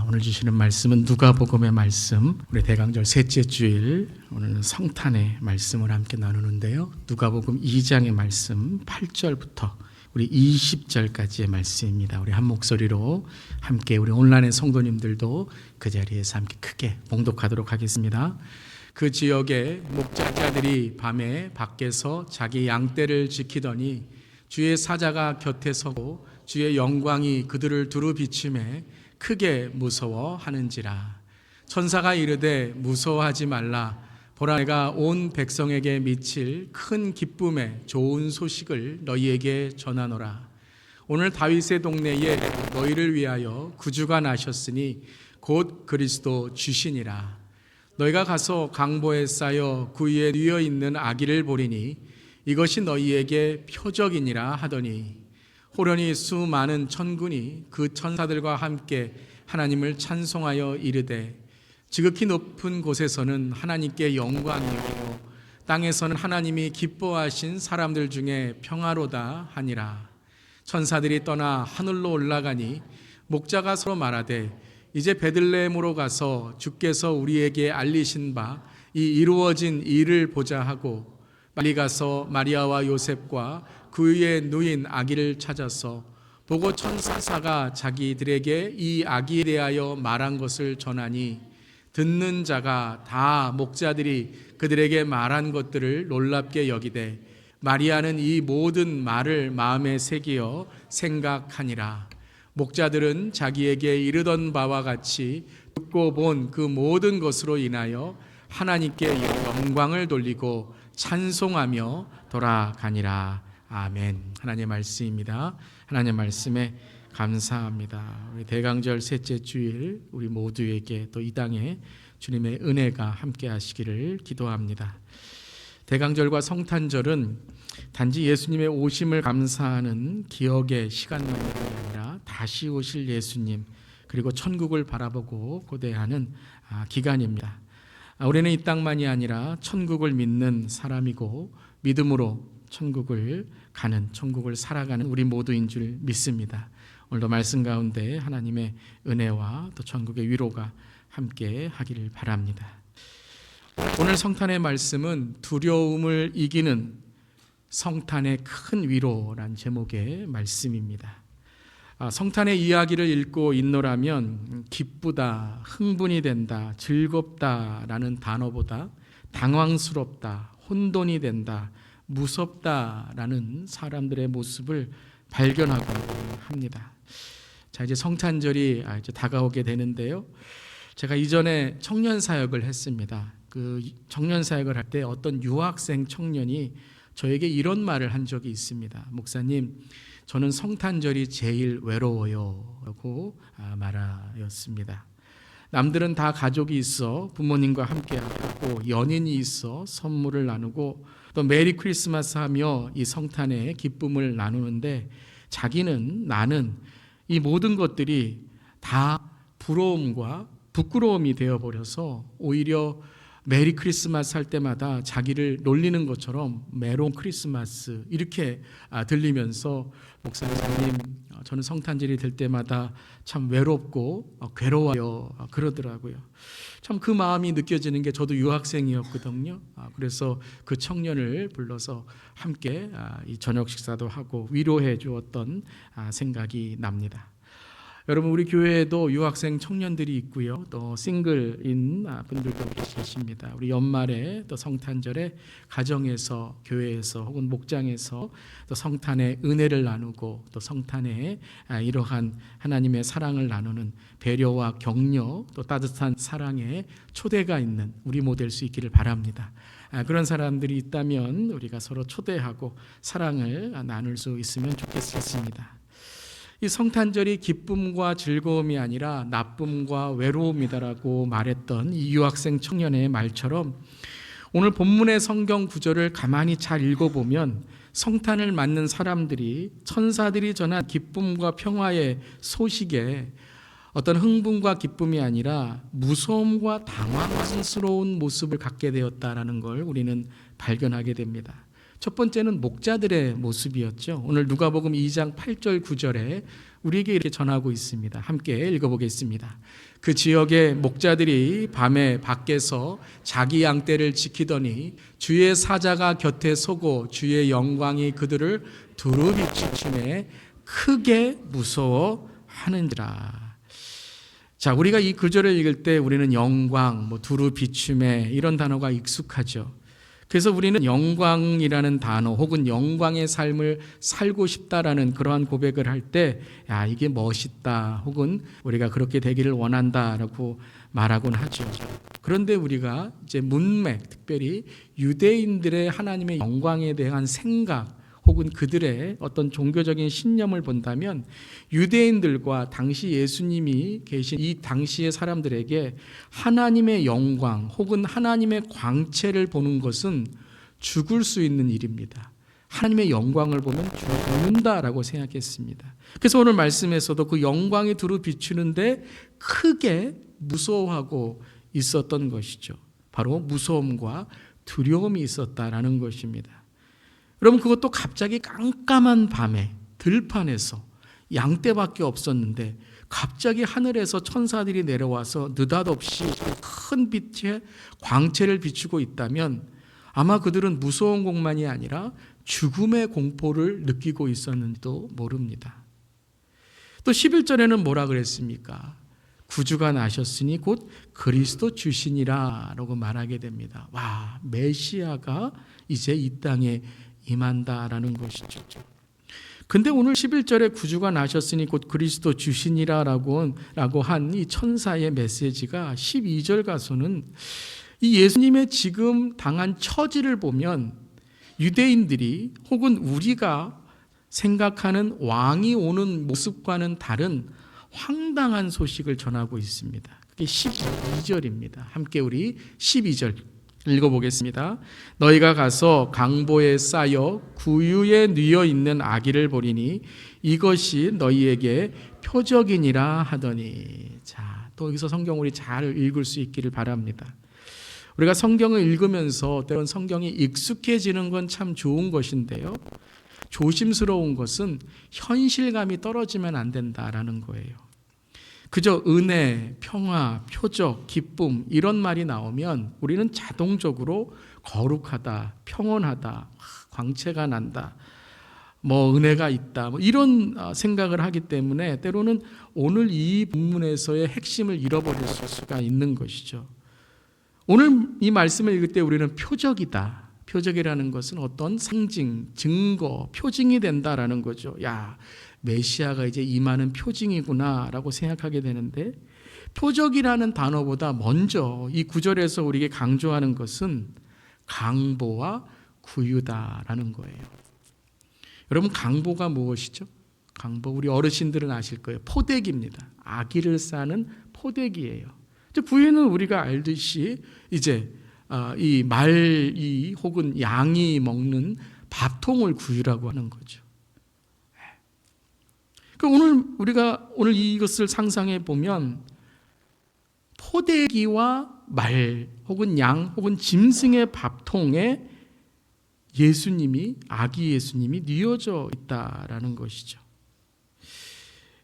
오늘 주시는 말씀은 누가복음의 말씀, 우리 대강절 셋째 주일, 오늘은 성탄의 말씀을 함께 나누는데요. 누가복음 2장의 말씀 8절부터 우리 20절까지의 말씀입니다. 우리 한 목소리로 함께 우리 온라인의 성도님들도 그 자리에서 함께 크게 봉독하도록 하겠습니다. 그 지역에 목자들이 밤에 밖에서 자기 양떼를 지키더니 주의 사자가 곁에 서고 주의 영광이 그들을 두루 비추매 크게 무서워하는지라. 천사가 이르되 무서워하지 말라. 보라, 내가 온 백성에게 미칠 큰 기쁨의 좋은 소식을 너희에게 전하노라. 오늘 다윗의 동네에 너희를 위하여 구주가 나셨으니 곧 그리스도 주시니라. 너희가 가서 강보에 쌓여 그 위에 누워 있는 아기를 보리니 이것이 너희에게 표적이니라 하더니, 호련히 수많은 천군이 그 천사들과 함께 하나님을 찬송하여 이르되, 지극히 높은 곳에서는 하나님께 영광이요 땅에서는 하나님이 기뻐하신 사람들 중에 평화로다 하니라. 천사들이 떠나 하늘로 올라가니 목자가 서로 말하되, 이제 베들레헴으로 가서 주께서 우리에게 알리신 바 이 이루어진 일을 보자 하고 빨리 가서 마리아와 요셉과 그 위에 누인 아기를 찾아서 보고 천사가 자기들에게 이 아기에 대하여 말한 것을 전하니, 듣는 자가 다 목자들이 그들에게 말한 것들을 놀랍게 여기되 마리아는 이 모든 말을 마음에 새기어 생각하니라. 목자들은 자기에게 이르던 바와 같이 듣고 본 그 모든 것으로 인하여 하나님께 영광을 돌리고 찬송하며 돌아가니라. 아멘. 하나님의 말씀입니다. 하나님의 말씀에 감사합니다. 우리 대강절 셋째 주일 우리 모두에게 또 이 땅에 주님의 은혜가 함께 하시기를 기도합니다. 대강절과 성탄절은 단지 예수님의 오심을 감사하는 기억의 시간만이 아니라 다시 오실 예수님, 그리고 천국을 바라보고 고대하는 기간입니다. 우리는 이 땅만이 아니라 천국을 믿는 사람이고 믿음으로 천국을 가는, 천국을 살아가는 우리 모두인 줄 믿습니다. 오늘도 말씀 가운데 하나님의 은혜와 또 천국의 위로가 함께 하기를 바랍니다. 오늘 성탄의 말씀은 두려움을 이기는 성탄의 큰 위로란 제목의 말씀입니다. 성탄의 이야기를 읽고 있노라면 기쁘다, 흥분이 된다, 즐겁다라는 단어보다 당황스럽다, 혼돈이 된다, 무섭다라는 사람들의 모습을 발견하고 합니다. 자, 이제 성탄절이 이제 다가오게 되는데요. 제가 이전에 청년 사역을 했습니다. 그 청년 사역을 할 때 어떤 유학생 청년이 저에게 이런 말을 한 적이 있습니다. 목사님, 저는 성탄절이 제일 외로워요 라고 말하였습니다. 남들은 다 가족이 있어 부모님과 함께하고 연인이 있어 선물을 나누고 또 메리 크리스마스 하며 이 성탄의 기쁨을 나누는데, 나는 이 모든 것들이 다 부러움과 부끄러움이 되어버려서 오히려 메리 크리스마스 할 때마다 자기를 놀리는 것처럼 메론 크리스마스 이렇게 들리면서, 목사님, 저는 성탄절이 될 때마다 참 외롭고 괴로워요 그러더라고요. 참 그 마음이 느껴지는 게, 저도 유학생이었거든요. 그래서 그 청년을 불러서 함께 이 저녁 식사도 하고 위로해 주었던 생각이 납니다. 여러분, 우리 교회에도 유학생 청년들이 있고요, 또 싱글인 분들도 계십니다. 우리 연말에 또 성탄절에 가정에서, 교회에서 혹은 목장에서 또 성탄의 은혜를 나누고 또 성탄의 이러한 하나님의 사랑을 나누는 배려와 격려, 또 따뜻한 사랑의 초대가 있는 우리 모두 될 수 있기를 바랍니다. 그런 사람들이 있다면 우리가 서로 초대하고 사랑을 나눌 수 있으면 좋겠습니다. 이 성탄절이 기쁨과 즐거움이 아니라 나쁨과 외로움이다라고 말했던 이 유학생 청년의 말처럼, 오늘 본문의 성경 구절을 가만히 잘 읽어보면 성탄을 맞는 사람들이 천사들이 전한 기쁨과 평화의 소식에 어떤 흥분과 기쁨이 아니라 무서움과 당황스러운 모습을 갖게 되었다라는 걸 우리는 발견하게 됩니다. 첫 번째는 목자들의 모습이었죠. 오늘 누가복음 2장 8절 9절에 우리에게 이렇게 전하고 있습니다. 함께 읽어보겠습니다. 그 지역의 목자들이 밤에 밖에서 자기 양떼를 지키더니 주의 사자가 곁에 서고 주의 영광이 그들을 두루 비추심에 크게 무서워하는지라. 자, 우리가 이 구절을 읽을 때 우리는 영광, 두루 비춤에 이런 단어가 익숙하죠. 그래서 우리는 영광이라는 단어 혹은 영광의 삶을 살고 싶다라는 그러한 고백을 할 때, 야, 이게 멋있다 혹은 우리가 그렇게 되기를 원한다라고 말하곤 하죠. 그런데 우리가 이제 문맥, 특별히 유대인들의 하나님의 영광에 대한 생각 혹은 그들의 어떤 종교적인 신념을 본다면 유대인들과 당시 예수님이 계신 이 당시의 사람들에게 하나님의 영광 혹은 하나님의 광채를 보는 것은 죽을 수 있는 일입니다. 하나님의 영광을 보면 죽는다라고 생각했습니다. 그래서 오늘 말씀에서도 그 영광이 두루 비추는데 크게 무서워하고 있었던 것이죠. 바로 무서움과 두려움이 있었다라는 것입니다. 여러분, 그것도 갑자기 깜깜한 밤에 들판에서 양떼밖에 없었는데 갑자기 하늘에서 천사들이 내려와서 느닷없이 큰 빛의 광채를 비추고 있다면 아마 그들은 무서운 것만이 아니라 죽음의 공포를 느끼고 있었는지도 모릅니다. 또 11절에는 뭐라 그랬습니까? 구주가 나셨으니 곧 그리스도 주시니라 라고 말하게 됩니다. 와, 메시아가 이제 이 땅에 임한다라는 것이죠. 근데 오늘 11절에 구주가 나셨으니 곧 그리스도 주시니라라고 한 이 천사의 메시지가 12절 가서는 이 예수님의 지금 당한 처지를 보면 유대인들이 혹은 우리가 생각하는 왕이 오는 모습과는 다른 황당한 소식을 전하고 있습니다. 그게 12절입니다. 함께 우리 12절 읽어보겠습니다. 너희가 가서 강보에 쌓여 구유에 뉘어 있는 아기를 보리니 이것이 너희에게 표적이니라 하더니. 자, 또 여기서 성경 우리 잘 읽을 수 있기를 바랍니다. 우리가 성경을 읽으면서 때론 성경이 익숙해지는 건 참 좋은 것인데요, 조심스러운 것은 현실감이 떨어지면 안 된다라는 거예요. 그저 은혜, 평화, 표적, 기쁨 이런 말이 나오면 우리는 자동적으로 거룩하다, 평온하다, 광채가 난다, 은혜가 있다, 이런 생각을 하기 때문에 때로는 오늘 이 본문에서의 핵심을 잃어버릴 수가 있는 것이죠. 오늘 이 말씀을 읽을 때 우리는 표적이다, 표적이라는 것은 어떤 상징, 증거, 표징이 된다라는 거죠. 야, 메시아가 이제 임하는 표징이구나 라고 생각하게 되는데, 표적이라는 단어보다 먼저 이 구절에서 우리에게 강조하는 것은 강보와 구유다라는 거예요. 여러분, 강보가 무엇이죠? 강보, 우리 어르신들은 아실 거예요. 포대기입니다. 아기를 싸는 포대기예요. 구유는 우리가 알듯이 이제 이 말이 혹은 양이 먹는 밥통을 구유라고 하는 거죠. 우리가 오늘 이것을 상상해 보면 포대기와 말 혹은 양 혹은 짐승의 밥통에 예수님이, 아기 예수님이 뉘어져 있다라는 것이죠.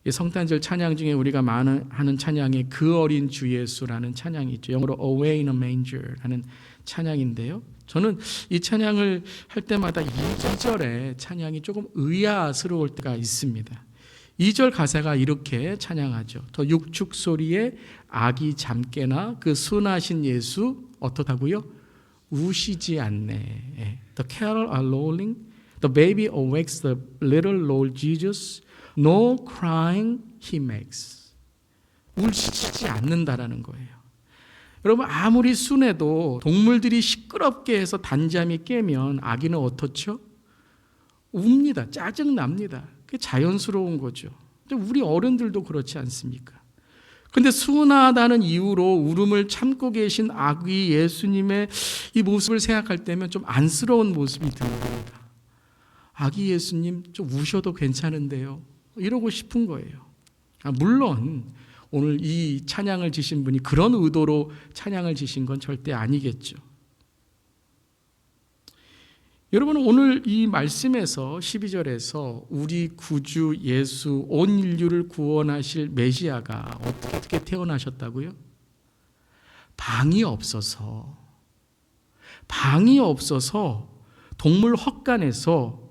성탄절 찬양 중에 우리가 많이 하는 찬양에 그 어린 주 예수라는 찬양이 있죠. 영어로 Away in a Manger라는 찬양인데요, 저는 이 찬양을 할 때마다 2절의 찬양이 조금 의아스러울 때가 있습니다. 2절 가사가 이렇게 찬양하죠. 더 육축 소리에 아기 잠깨나 그 순하신 예수 어떻다고요? 우시지 않네. The cattle are lowing, the baby awakes the little Lord Jesus, no crying he makes. 울시지 않는다라는 거예요. 여러분, 아무리 순해도 동물들이 시끄럽게 해서 단잠이 깨면 아기는 어떻죠? 웁니다. 짜증납니다. 그게 자연스러운 거죠. 우리 어른들도 그렇지 않습니까? 근데 순하다는 이유로 울음을 참고 계신 아기 예수님의 이 모습을 생각할 때면 좀 안쓰러운 모습이 듭니다. 아기 예수님 좀 우셔도 괜찮은데요, 이러고 싶은 거예요. 물론 오늘 이 찬양을 지신 분이 그런 의도로 찬양을 지신 건 절대 아니겠죠. 여러분, 오늘 이 말씀에서 12절에서 우리 구주 예수, 온 인류를 구원하실 메시아가 어떻게 태어나셨다고요? 방이 없어서 동물 헛간에서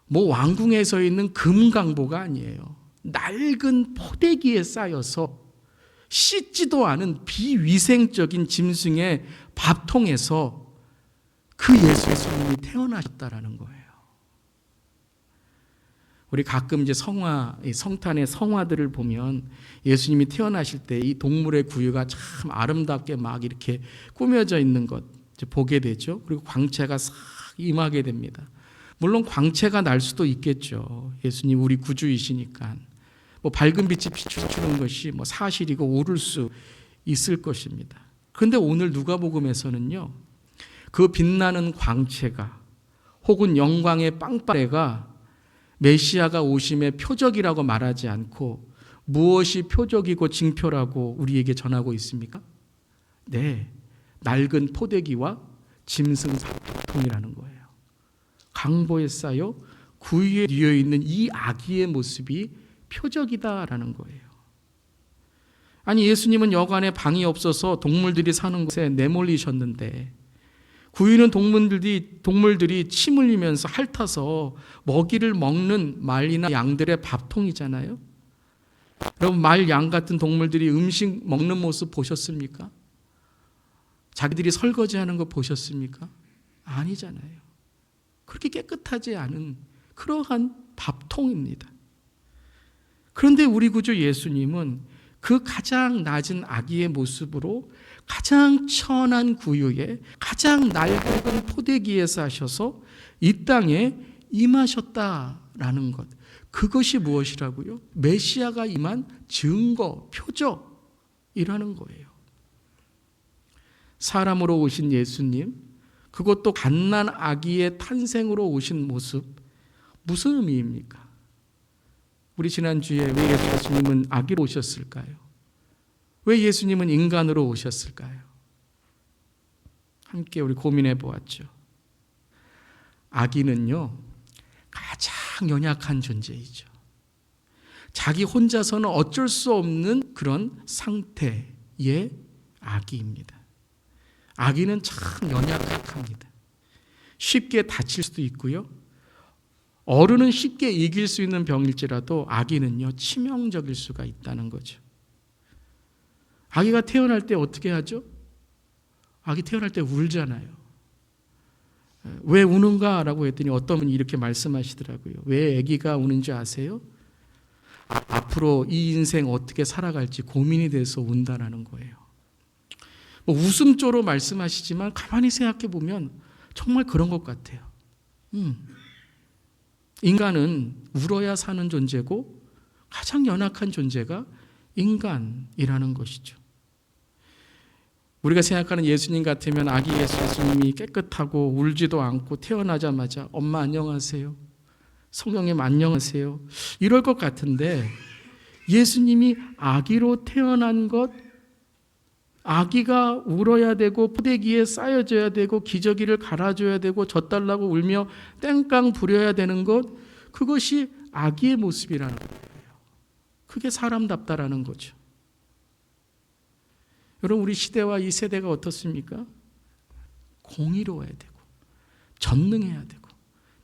뭐 왕궁에 서 있는 금강보가 아니에요. 낡은 포대기에 쌓여서 씻지도 않은 비위생적인 짐승의 밥통에서 그 예수님이 태어나셨다라는 거예요. 우리 가끔 이제 성탄의 성화들을 보면 예수님이 태어나실 때 이 동물의 구유가 참 아름답게 막 이렇게 꾸며져 있는 것 보게 되죠. 그리고 광채가 싹 임하게 됩니다. 물론 광채가 날 수도 있겠죠. 예수님 우리 구주이시니까 뭐 밝은 빛이 비추는 것이 뭐 사실이고 옳을 수 있을 것입니다. 그런데 오늘 누가복음에서는요, 그 빛나는 광채가 혹은 영광의 빵빠레가 메시아가 오심의 표적이라고 말하지 않고 무엇이 표적이고 징표라고 우리에게 전하고 있습니까? 네, 낡은 포대기와 짐승 밥통이라는 거예요. 강보에 쌓여 구유에 뉘어 있는 이 아기의 모습이 표적이다라는 거예요. 아니, 예수님은 여관에 방이 없어서 동물들이 사는 곳에 내몰리셨는데, 구유는 동물들이 침 흘리면서 핥아서 먹이를 먹는 말이나 양들의 밥통이잖아요. 여러분, 말, 양 같은 동물들이 음식 먹는 모습 보셨습니까? 자기들이 설거지하는 거 보셨습니까? 아니잖아요. 그렇게 깨끗하지 않은 그러한 밥통입니다. 그런데 우리 구주 예수님은 그 가장 낮은 아기의 모습으로 가장 천한 구유에 가장 낡은 포대기에 사셔서 이 땅에 임하셨다라는 것, 그것이 무엇이라고요? 메시아가 임한 증거, 표적이라는 거예요. 사람으로 오신 예수님, 그것도 갓난 아기의 탄생으로 오신 모습, 무슨 의미입니까? 우리 지난주에 왜 예수님은 아기로 오셨을까요? 왜 예수님은 인간으로 오셨을까요? 함께 우리 고민해 보았죠. 아기는요, 가장 연약한 존재이죠. 자기 혼자서는 어쩔 수 없는 그런 상태의 아기입니다. 아기는 참 연약합니다. 쉽게 다칠 수도 있고요. 어른은 쉽게 이길 수 있는 병일지라도 아기는요, 치명적일 수가 있다는 거죠. 아기가 태어날 때 어떻게 하죠? 아기 태어날 때 울잖아요. 왜 우는가라고 했더니 어떤 분이 이렇게 말씀하시더라고요. 왜 아기가 우는지 아세요? 앞으로 이 인생 어떻게 살아갈지 고민이 돼서 운다라는 거예요. 뭐 웃음조로 말씀하시지만 가만히 생각해 보면 정말 그런 것 같아요. 인간은 울어야 사는 존재고 가장 연약한 존재가 인간이라는 것이죠. 우리가 생각하는 예수님 같으면 아기 예수님이 깨끗하고 울지도 않고 태어나자마자 엄마 안녕하세요, 성령님 안녕하세요, 이럴 것 같은데, 예수님이 아기로 태어난 것, 아기가 울어야 되고 포대기에 쌓여져야 되고 기저귀를 갈아줘야 되고 젖달라고 울며 땡깡 부려야 되는 것, 그것이 아기의 모습이라는 거예요. 그게 사람답다라는 거죠. 여러분, 우리 시대와 이 세대가 어떻습니까? 공의로워야 되고 전능해야 되고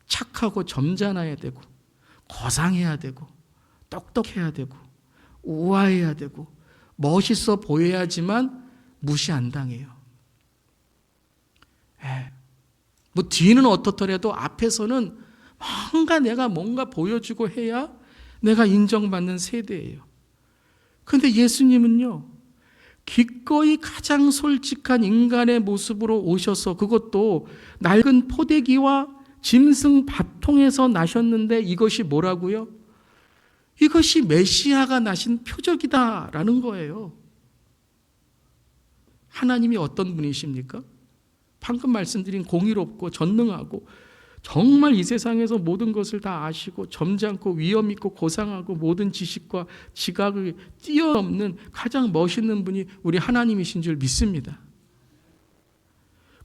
착하고 점잖아야 되고 거상해야 되고 똑똑해야 되고 우아해야 되고 멋있어 보여야지만 무시 안 당해요. 뭐 뒤는 어떻더라도 앞에서는 내가 뭔가 보여주고 해야 내가 인정받는 세대예요. 그런데 예수님은요, 기꺼이 가장 솔직한 인간의 모습으로 오셔서, 그것도 낡은 포대기와 짐승 밥통에서 나셨는데, 이것이 뭐라고요? 이것이 메시아가 나신 표적이다라는 거예요. 하나님이 어떤 분이십니까? 방금 말씀드린 공의롭고 전능하고 정말 이 세상에서 모든 것을 다 아시고 점잖고 위엄 있고 고상하고 모든 지식과 지각을 뛰어넘는 가장 멋있는 분이 우리 하나님이신 줄 믿습니다.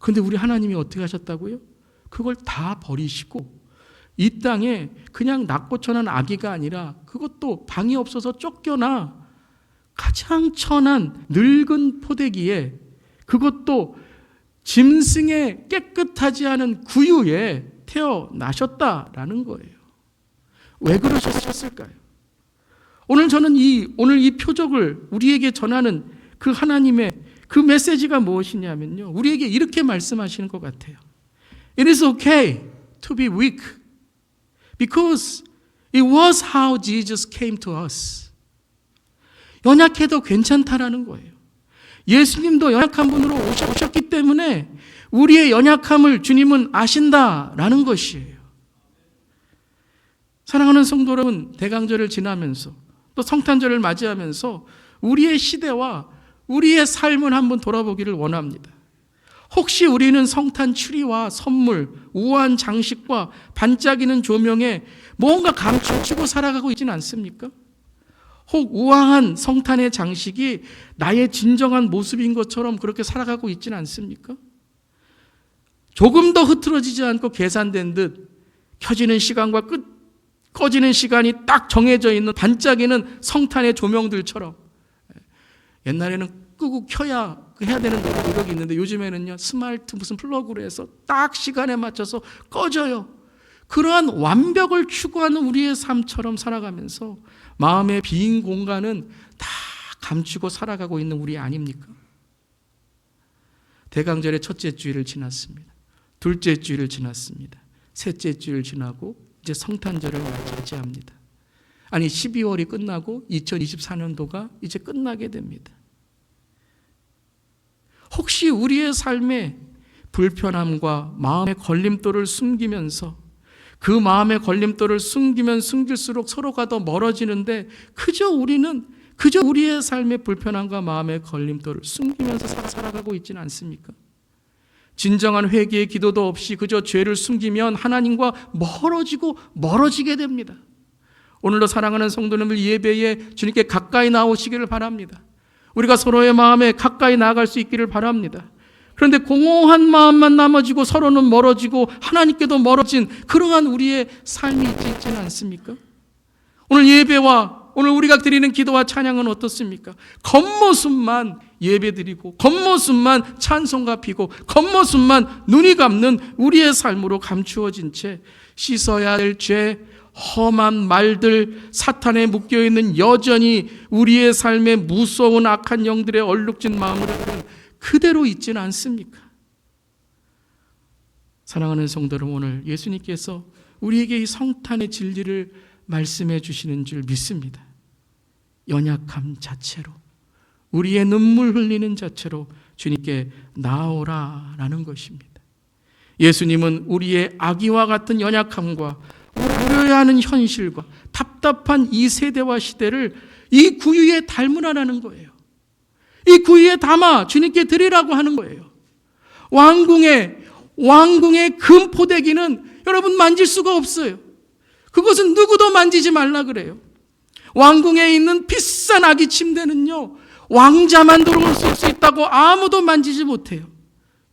그런데 우리 하나님이 어떻게 하셨다고요? 그걸 다 버리시고 이 땅에 그냥 낙고천한 아기가 아니라 그것도 방이 없어서 쫓겨나 가장 천한 늙은 포대기에, 그것도 짐승의 깨끗하지 않은 구유에 태어나셨다라는 거예요. 왜 그러셨을까요? 오늘 저는 오늘 이 표적을 우리에게 전하는 그 하나님의 그 메시지가 무엇이냐면요, 우리에게 이렇게 말씀하시는 것 같아요. It is okay to be weak because it was how Jesus came to us. 연약해도 괜찮다라는 거예요. 예수님도 연약한 분으로 오셨기 때문에 우리의 연약함을 주님은 아신다라는 것이에요. 사랑하는 성도 여러분, 대강절을 지나면서 또 성탄절을 맞이하면서 우리의 시대와 우리의 삶을 한번 돌아보기를 원합니다. 혹시 우리는 성탄 추리와 선물, 우아한 장식과 반짝이는 조명에 뭔가 감추고 살아가고 있지는 않습니까? 혹 우아한 성탄의 장식이 나의 진정한 모습인 것처럼 그렇게 살아가고 있지는 않습니까? 조금 더 흐트러지지 않고 계산된 듯 켜지는 시간과 꺼지는 시간이 딱 정해져 있는 반짝이는 성탄의 조명들처럼, 옛날에는 끄고 켜야 해야 되는 노력이 있는데 요즘에는요 스마트 무슨 플러그로 해서 딱 시간에 맞춰서 꺼져요. 그러한 완벽을 추구하는 우리의 삶처럼 살아가면서 마음의 빈 공간은 다 감추고 살아가고 있는 우리 아닙니까? 대강절의 첫째 주일을 지났습니다. 둘째 주일을 지났습니다. 셋째 주일 지나고 이제 성탄절을 맞이합니다. 아니 12월이 끝나고 2024년도가 이제 끝나게 됩니다. 혹시 우리의 삶에 불편함과 마음의 걸림돌을 숨기면서 그 마음의 걸림돌을 숨기면 숨길수록 서로가 더 멀어지는데 그저 우리의 삶의 불편함과 마음의 걸림돌을 숨기면서 살아가고 있지는 않습니까? 진정한 회개의 기도도 없이 그저 죄를 숨기면 하나님과 멀어지게 됩니다. 오늘도 사랑하는 성도님들 예배에 주님께 가까이 나오시기를 바랍니다. 우리가 서로의 마음에 가까이 나아갈 수 있기를 바랍니다. 그런데 공허한 마음만 남아지고 서로는 멀어지고 하나님께도 멀어진 그러한 우리의 삶이 있지는 않습니까? 오늘 예배와 오늘 우리가 드리는 기도와 찬양은 어떻습니까? 겉모습만 예배드리고 겉모습만 찬송가 피고 겉모습만 눈이 감는 우리의 삶으로 감추어진 채 씻어야 될 죄, 험한 말들, 사탄에 묶여있는 여전히 우리의 삶에 무서운 악한 영들의 얼룩진 마음으로 그대로 있지는 않습니까? 사랑하는 성도 여러분, 오늘 예수님께서 우리에게 이 성탄의 진리를 말씀해 주시는 줄 믿습니다. 연약함 자체로, 우리의 눈물 흘리는 자체로 주님께 나오라라는 것입니다. 예수님은 우리의 악의와 같은 연약함과 우려야 하는 현실과 답답한 이 세대와 시대를 이 구유에 닮으라는 거예요. 이 구유에 담아 주님께 드리라고 하는 거예요. 왕궁의 금포대기는 여러분 만질 수가 없어요. 그것은 누구도 만지지 말라 그래요. 왕궁에 있는 비싼 아기 침대는요, 왕자만 들어올 수 있다고 아무도 만지지 못해요.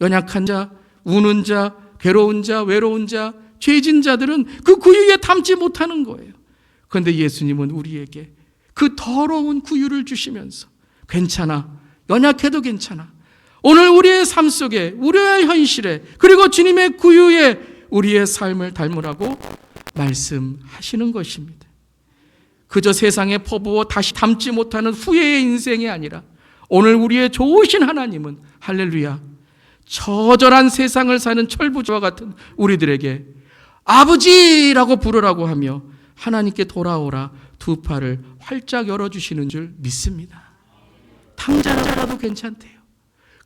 연약한 자, 우는 자, 괴로운 자, 외로운 자, 죄진 자들은 그 구유에 담지 못하는 거예요. 그런데 예수님은 우리에게 그 더러운 구유를 주시면서 괜찮아, 연약해도 괜찮아, 오늘 우리의 삶 속에, 우리의 현실에, 그리고 주님의 구유에 우리의 삶을 닮으라고 말씀하시는 것입니다. 그저 세상에 퍼부어 다시 담지 못하는 후회의 인생이 아니라 오늘 우리의 좋으신 하나님은 할렐루야, 처절한 세상을 사는 철부지와 같은 우리들에게 아버지라고 부르라고 하며 하나님께 돌아오라 두 팔을 활짝 열어주시는 줄 믿습니다. 탕자라도 괜찮대요.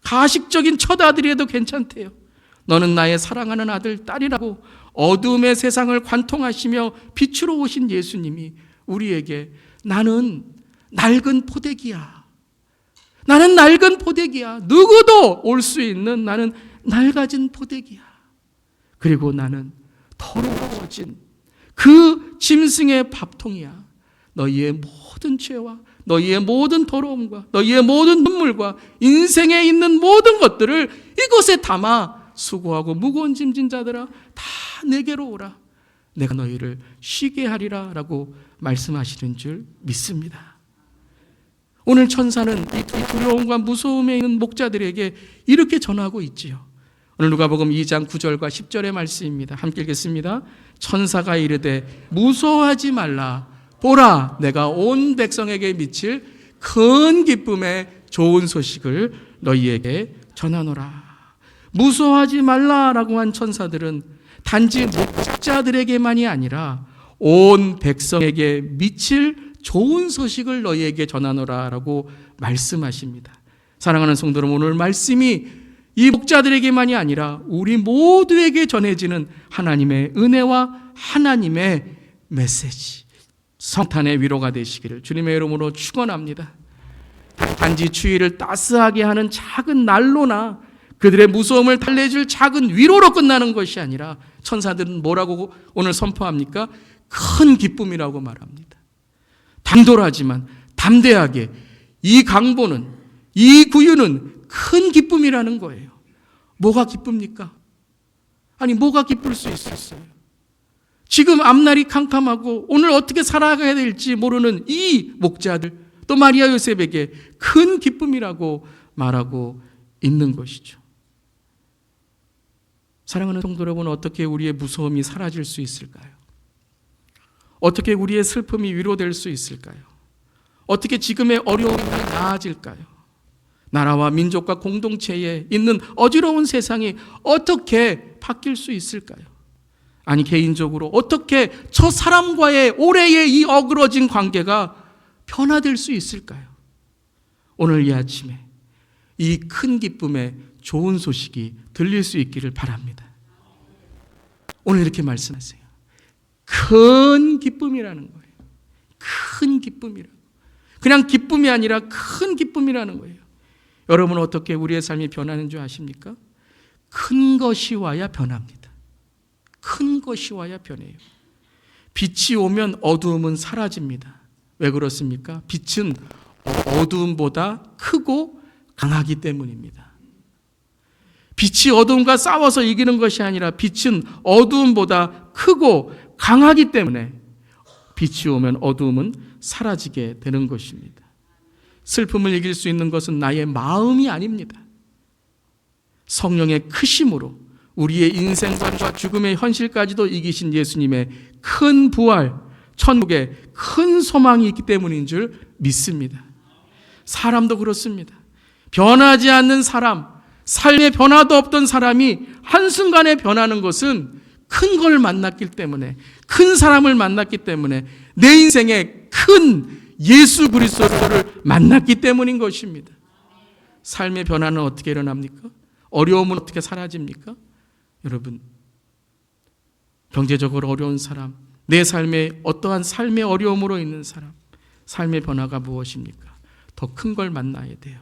가식적인 첫 아들이라도 괜찮대요. 너는 나의 사랑하는 아들, 딸이라고 어둠의 세상을 관통하시며 빛으로 오신 예수님이 우리에게 나는 낡은 포대기야. 나는 낡은 포대기야. 누구도 올 수 있는 나는 낡아진 포대기야. 그리고 나는 더러워진 그 짐승의 밥통이야. 너희의 모든 죄와 너희의 모든 더러움과 너희의 모든 눈물과 인생에 있는 모든 것들을 이곳에 담아 수고하고 무거운 짐진 자들아 다 내게로 오라. 내가 너희를 쉬게 하리라 라고 말씀하시는 줄 믿습니다. 오늘 천사는 이 두려움과 무서움에 있는 목자들에게 이렇게 전하고 있지요. 오늘 누가복음 2장 9절과 10절의 말씀입니다. 함께 읽겠습니다. 천사가 이르되 무서워하지 말라. 보라, 내가 온 백성에게 미칠 큰 기쁨의 좋은 소식을 너희에게 전하노라. 무서워하지 말라라고 한 천사들은 단지 목자들에게만이 아니라 온 백성에게 미칠 좋은 소식을 너희에게 전하노라라고 말씀하십니다. 사랑하는 성도 여러분, 오늘 말씀이 이 목자들에게만이 아니라 우리 모두에게 전해지는 하나님의 은혜와 하나님의 메시지, 성탄의 위로가 되시기를 주님의 이름으로 축원합니다. 단지 추위를 따스하게 하는 작은 난로나 그들의 무서움을 달래줄 작은 위로로 끝나는 것이 아니라 천사들은 뭐라고 오늘 선포합니까? 큰 기쁨이라고 말합니다. 단돌하지만 담대하게 이 강보는, 이 구유는 큰 기쁨이라는 거예요. 뭐가 기쁩니까? 아니, 뭐가 기쁠 수 있었어요? 지금 앞날이 캄캄하고 오늘 어떻게 살아가야 될지 모르는 이 목자들, 또 마리아 요셉에게 큰 기쁨이라고 말하고 있는 것이죠. 사랑하는 성도 여러분, 어떻게 우리의 무서움이 사라질 수 있을까요? 어떻게 우리의 슬픔이 위로될 수 있을까요? 어떻게 지금의 어려움이 나아질까요? 나라와 민족과 공동체에 있는 어지러운 세상이 어떻게 바뀔 수 있을까요? 아니, 개인적으로 어떻게 저 사람과의 올해의 이 어그러진 관계가 변화될 수 있을까요? 오늘 이 아침에 이 큰 기쁨의 좋은 소식이 들릴 수 있기를 바랍니다. 오늘 이렇게 말씀하세요. 큰 기쁨이라는 거예요. 큰 기쁨이라고. 그냥 기쁨이 아니라 큰 기쁨이라는 거예요. 여러분, 어떻게 우리의 삶이 변하는 줄 아십니까? 큰 것이 와야 변합니다. 큰 것이 와야 변해요. 빛이 오면 어두움은 사라집니다. 왜 그렇습니까? 빛은 어두움보다 크고 강하기 때문입니다. 빛이 어두움과 싸워서 이기는 것이 아니라 빛은 어두움보다 크고 강하기 때문에 빛이 오면 어두움은 사라지게 되는 것입니다. 슬픔을 이길 수 있는 것은 나의 마음이 아닙니다. 성령의 크심으로 우리의 인생과 죽음의 현실까지도 이기신 예수님의 큰 부활, 천국에 큰 소망이 있기 때문인 줄 믿습니다. 사람도 그렇습니다. 변하지 않는 사람, 삶의 변화도 없던 사람이 한순간에 변하는 것은 큰 걸 만났기 때문에, 큰 사람을 만났기 때문에, 내 인생에 큰 예수 그리스도를 만났기 때문인 것입니다. 삶의 변화는 어떻게 일어납니까? 어려움은 어떻게 사라집니까? 여러분, 경제적으로 어려운 사람, 내 삶에 어떠한 삶의 어려움으로 있는 사람, 삶의 변화가 무엇입니까? 더 큰 걸 만나야 돼요.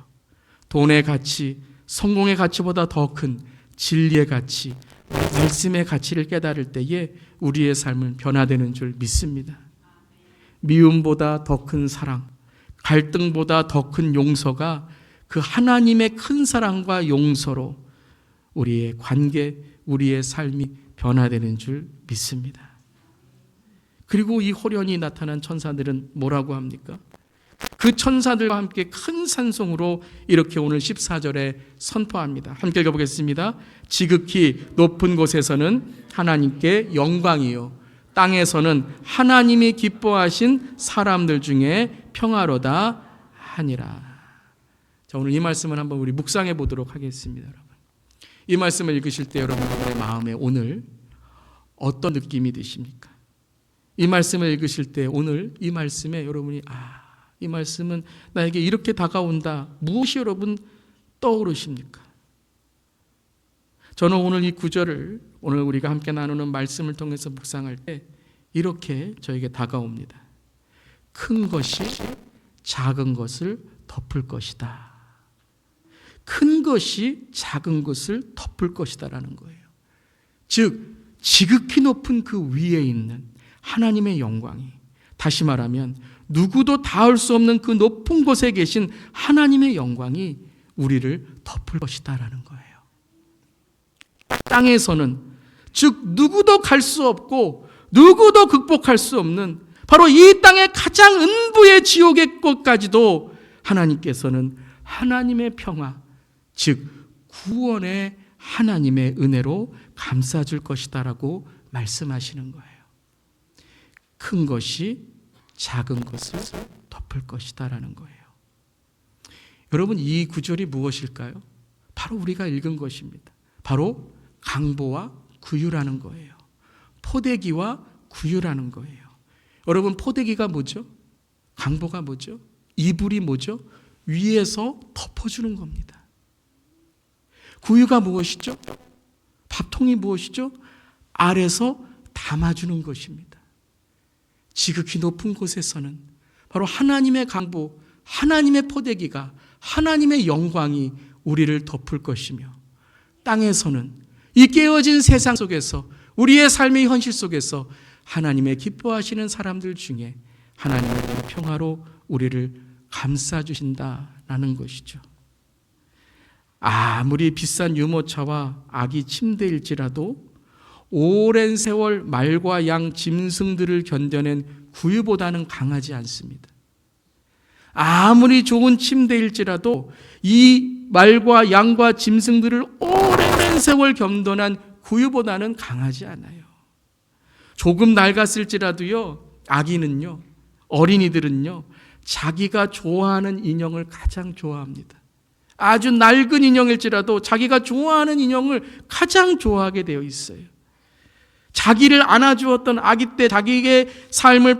돈의 가치, 성공의 가치보다 더 큰 진리의 가치, 말씀의 가치를 깨달을 때에 우리의 삶은 변화되는 줄 믿습니다. 미움보다 더 큰 사랑, 갈등보다 더 큰 용서가 그 하나님의 큰 사랑과 용서로 우리의 관계, 우리의 삶이 변화되는 줄 믿습니다. 그리고 이 호련히 나타난 천사들은 뭐라고 합니까? 그 천사들과 함께 큰 산송으로 이렇게 오늘 14절에 선포합니다. 함께 읽어보겠습니다. 지극히 높은 곳에서는 하나님께 영광이요, 땅에서는 하나님이 기뻐하신 사람들 중에 평화로다 하니라. 자, 오늘 이 말씀을 한번 우리 묵상해 보도록 하겠습니다. 여러분, 이 말씀을 읽으실 때 여러분의 마음에 오늘 어떤 느낌이 드십니까? 이 말씀을 읽으실 때 오늘 이 말씀에 여러분이 이 말씀은 나에게 이렇게 다가온다, 무엇이 여러분 떠오르십니까? 저는 오늘 이 구절을, 오늘 우리가 함께 나누는 말씀을 통해서 묵상할 때 이렇게 저에게 다가옵니다. 큰 것이 작은 것을 덮을 것이다. 큰 것이 작은 것을 덮을 것이다라는 거예요. 즉, 지극히 높은 그 위에 있는 하나님의 영광이, 다시 말하면 누구도 닿을 수 없는 그 높은 곳에 계신 하나님의 영광이 우리를 덮을 것이다라는 거예요. 땅에서는, 즉 누구도 갈 수 없고 누구도 극복할 수 없는 바로 이 땅의 가장 은부의 지옥의 것까지도 하나님께서는 하나님의 평화, 즉 구원의 하나님의 은혜로 감싸줄 것이다라고 말씀하시는 거예요. 큰 것이 작은 것을 덮을 것이다라는 거예요. 여러분, 이 구절이 무엇일까요? 바로 우리가 읽은 것입니다. 바로 강보와 구유라는 거예요. 포대기와 구유라는 거예요. 여러분, 포대기가 뭐죠? 강보가 뭐죠? 이불이 뭐죠? 위에서 덮어주는 겁니다. 구유가 무엇이죠? 밥통이 무엇이죠? 아래서 담아주는 것입니다. 지극히 높은 곳에서는 바로 하나님의 강보, 하나님의 포대기가, 하나님의 영광이 우리를 덮을 것이며, 땅에서는 이 깨어진 세상 속에서, 우리의 삶의 현실 속에서 하나님의 기뻐하시는 사람들 중에 하나님의 평화로 우리를 감싸주신다라는 것이죠. 아무리 비싼 유모차와 아기 침대일지라도 오랜 세월 말과 양, 짐승들을 견뎌낸 구유보다는 강하지 않습니다. 아무리 좋은 침대일지라도 이 말과 양과 짐승들을 오랜 세월 견뎌낸 구유보다는 강하지 않아요. 조금 낡았을지라도요, 아기는요, 어린이들은요, 자기가 좋아하는 인형을 가장 좋아합니다. 아주 낡은 인형일지라도 자기가 좋아하는 인형을 가장 좋아하게 되어 있어요. 자기를 안아주었던 아기 때 자기의 삶을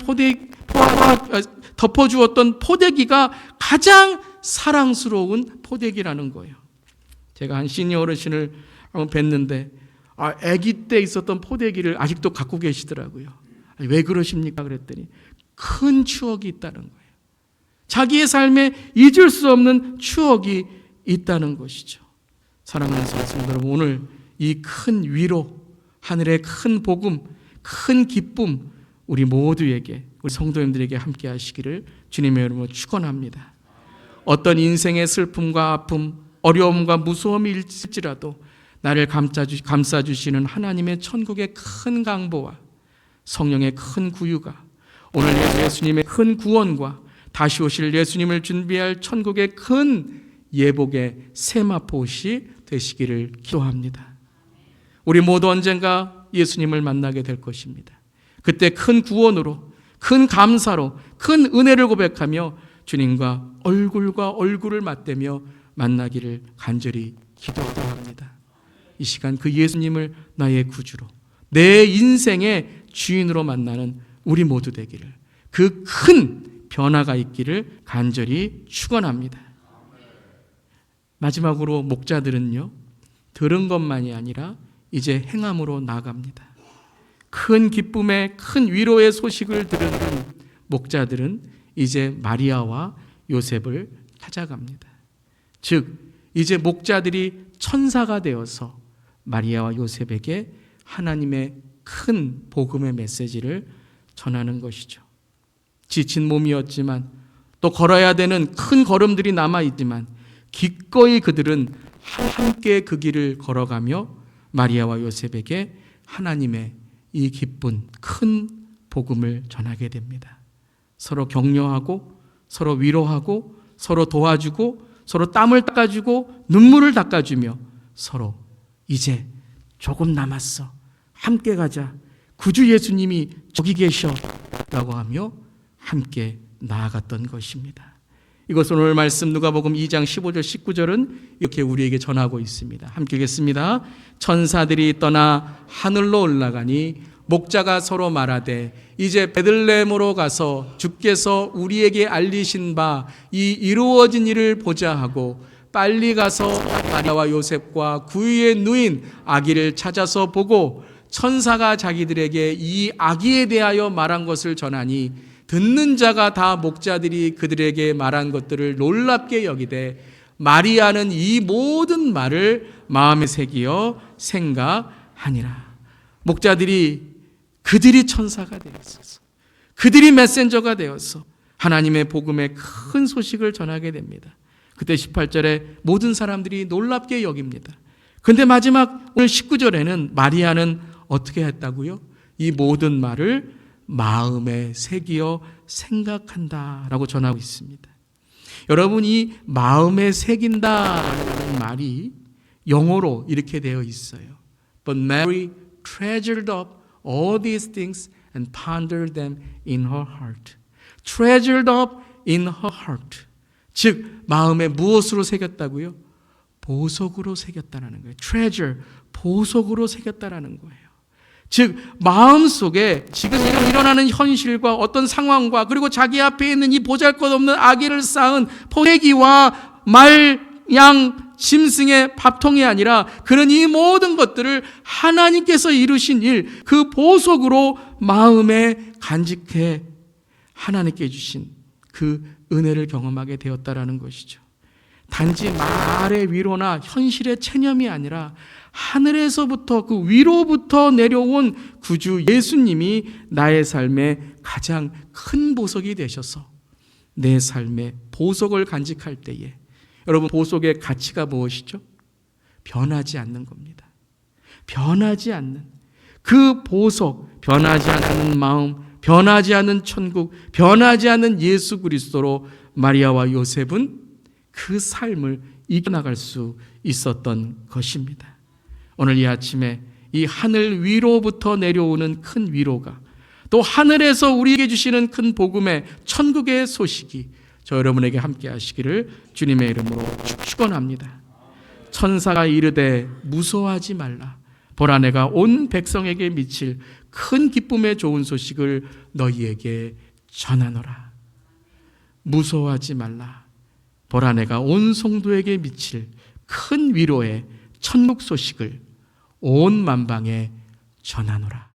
덮어주었던 포대기가 가장 사랑스러운 포대기라는 거예요. 제가 한 시니어 어르신을 한번 뵀는데 아기 때 있었던 포대기를 아직도 갖고 계시더라고요. 왜 그러십니까? 그랬더니 큰 추억이 있다는 거예요. 자기의 삶에 잊을 수 없는 추억이 있다는 것이죠. 사랑하는 성도 여러분, 오늘 이 큰 위로, 하늘의 큰 복음, 큰 기쁨 우리 모두에게, 우리 성도님들에게 함께 하시기를 주님의 이름으로 축원합니다. 어떤 인생의 슬픔과 아픔, 어려움과 무서움이 있을지라도 나를 감싸주시는 하나님의 천국의 큰 강보와 성령의 큰 구유가 오늘 예수님의 큰 구원과 다시 오실 예수님을 준비할 천국의 큰 예복의 세마포시 되시기를 기도합니다. 우리 모두 언젠가 예수님을 만나게 될 것입니다. 그때 큰 구원으로, 큰 감사로, 큰 은혜를 고백하며 주님과 얼굴과 얼굴을 맞대며 만나기를 간절히 기도합니다. 이 시간 그 예수님을 나의 구주로, 내 인생의 주인으로 만나는 우리 모두 되기를, 그 큰 변화가 있기를 간절히 축원합니다. 마지막으로 목자들은요, 들은 것만이 아니라 이제 행함으로 나아갑니다. 큰 기쁨의, 큰 위로의 소식을 들은 목자들은 이제 마리아와 요셉을 찾아갑니다. 즉 이제 목자들이 천사가 되어서 마리아와 요셉에게 하나님의 큰 복음의 메시지를 전하는 것이죠. 지친 몸이었지만 또 걸어야 되는 큰 걸음들이 남아있지만 기꺼이 그들은 함께 그 길을 걸어가며 마리아와 요셉에게 하나님의 이 기쁜 큰 복음을 전하게 됩니다. 서로 격려하고 서로 위로하고 서로 도와주고 서로 땀을 닦아주고 눈물을 닦아주며 서로 이제 조금 남았어, 함께 가자, 구주 예수님이 저기 계셔 라고 하며 함께 나아갔던 것입니다. 이것은 오늘 말씀 누가복음 2장 15절 19절은 이렇게 우리에게 전하고 있습니다. 함께 읽겠습니다. 천사들이 떠나 하늘로 올라가니 목자가 서로 말하되 이제 베들레헴으로 가서 주께서 우리에게 알리신 바 이 이루어진 일을 보자 하고 빨리 가서 마리아와 요셉과 구유의 누인 아기를 찾아서 보고 천사가 자기들에게 이 아기에 대하여 말한 것을 전하니 듣는 자가 다 목자들이 그들에게 말한 것들을 놀랍게 여기되 마리아는 이 모든 말을 마음에 새기어 생각하니라. 목자들이 그들이 천사가 되었어서, 그들이 메신저가 되어서 하나님의 복음의 큰 소식을 전하게 됩니다. 그때 18절에 모든 사람들이 놀랍게 여깁니다. 근데 마지막 오늘 19절에는 마리아는 어떻게 했다고요? 이 모든 말을 마음에 새기어 생각한다라고 전하고 있습니다. 여러분, 이 마음에 새긴다라는 말이 영어로 이렇게 되어 있어요. But Mary treasured up all these things and pondered them in her heart. Treasured up in her heart. 즉 마음에 무엇으로 새겼다고요? 보석으로 새겼다라는 거예요. treasure, 보석으로 새겼다라는 거예요. 즉 마음속에 지금 일어나는 현실과 어떤 상황과 그리고 자기 앞에 있는 이 보잘것없는 아기를 쌓은 포대기와 말, 양, 짐승의 밥통이 아니라 그런 이 모든 것들을 하나님께서 이루신 일, 그 보석으로 마음에 간직해 하나님께 주신 그 은혜를 경험하게 되었다라는 것이죠. 단지 말의 위로나 현실의 체념이 아니라 하늘에서부터 그 위로부터 내려온 구주 예수님이 나의 삶에 가장 큰 보석이 되셔서 내 삶에 보석을 간직할 때에 여러분, 보석의 가치가 무엇이죠? 변하지 않는 겁니다. 변하지 않는 그 보석, 변하지 않는 마음, 변하지 않는 천국, 변하지 않는 예수 그리스도로 마리아와 요셉은 그 삶을 이겨나갈 수 있었던 것입니다. 오늘 이 아침에 이 하늘 위로부터 내려오는 큰 위로가, 또 하늘에서 우리에게 주시는 큰 복음의 천국의 소식이 저 여러분에게 함께 하시기를 주님의 이름으로 축원합니다. 천사가 이르되 무서워하지 말라. 보라, 내가 온 백성에게 미칠 큰 기쁨의 좋은 소식을 너희에게 전하노라. 무서워하지 말라. 보라, 내가 온 성도에게 미칠 큰 위로의 천국 소식을 온 만방에 전하노라.